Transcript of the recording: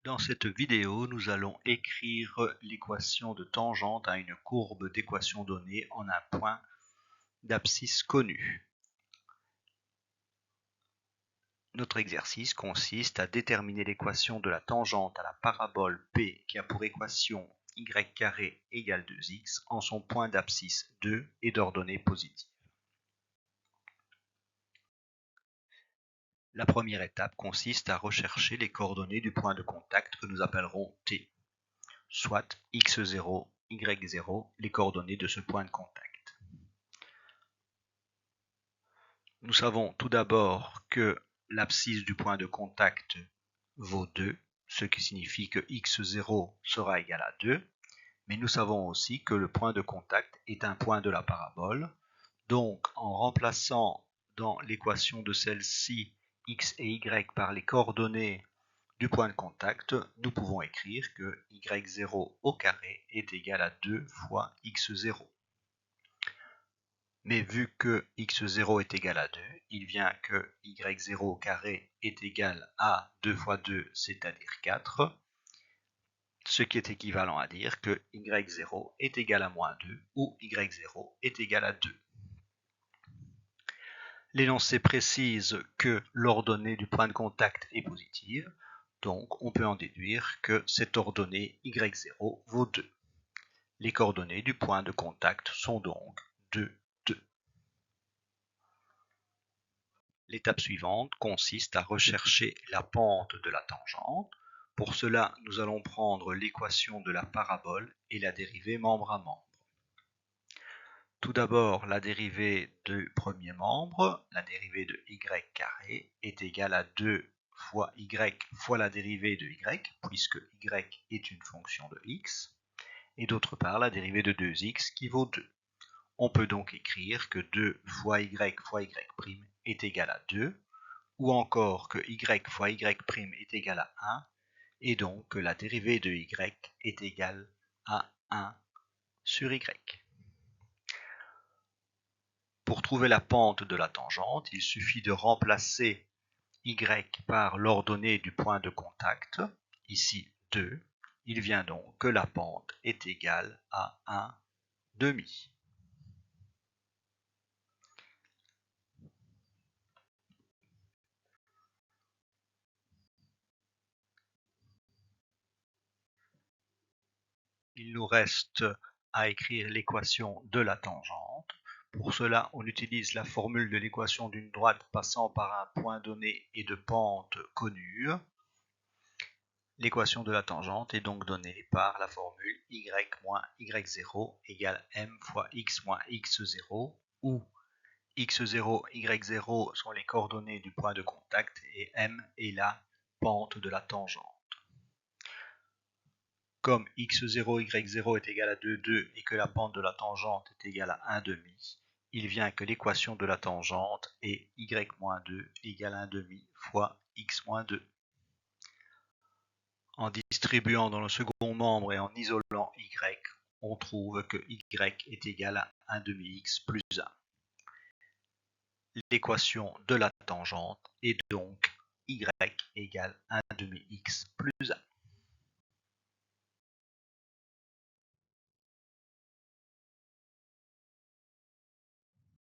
Dans cette vidéo, nous allons écrire l'équation de tangente à une courbe d'équation donnée en un point d'abscisse connu. Notre exercice consiste à déterminer l'équation de la tangente à la parabole P qui a pour équation y carré égale 2x en son point d'abscisse 2 et d'ordonnée positive. La première étape consiste à rechercher les coordonnées du point de contact que nous appellerons T, soit x0, y0, les coordonnées de ce point de contact. Nous savons tout d'abord que l'abscisse du point de contact vaut 2, ce qui signifie que x0 sera égal à 2, mais nous savons aussi que le point de contact est un point de la parabole. Donc, en remplaçant dans l'équation de celle-ci x et y par les coordonnées du point de contact, nous pouvons écrire que y0 au carré est égal à 2 fois x0. Mais vu que x0 est égal à 2, il vient que y0 au carré est égal à 2 fois 2, c'est-à-dire 4, ce qui est équivalent à dire que y0 est égal à moins 2 ou y0 est égal à 2. L'énoncé précise que l'ordonnée du point de contact est positive, donc on peut en déduire que cette ordonnée y0 vaut 2. Les coordonnées du point de contact sont donc 2, 2. L'étape suivante consiste à rechercher la pente de la tangente. Pour cela, nous allons prendre l'équation de la parabole et la dériver membre à membre. Tout d'abord, la dérivée du premier membre, la dérivée de y carré, est égale à 2 fois y fois la dérivée de y, puisque y est une fonction de x, et d'autre part la dérivée de 2x qui vaut 2. On peut donc écrire que 2 fois y est égal à 2, ou encore que y fois y' est égal à 1, et donc que la dérivée de y est égale à 1 sur y. Pour trouver la pente de la tangente, il suffit de remplacer y par l'ordonnée du point de contact, ici 2. Il vient donc que la pente est égale à 1 demi. Il nous reste à écrire l'équation de la tangente. Pour cela, on utilise la formule de l'équation d'une droite passant par un point donné et de pente connue. L'équation de la tangente est donc donnée par la formule y moins y0 égale m fois x moins x0, où x0, y0 sont les coordonnées du point de contact et m est la pente de la tangente. Comme x0, y0 est égal à 2, 2 et que la pente de la tangente est égale à 1 demi, il vient que l'équation de la tangente est y moins 2 égale 1 demi fois x moins 2. En distribuant dans le second membre et en isolant y, on trouve que y est égal à 1 demi x plus 1. L'équation de la tangente est donc y égale 1 demi x plus 1.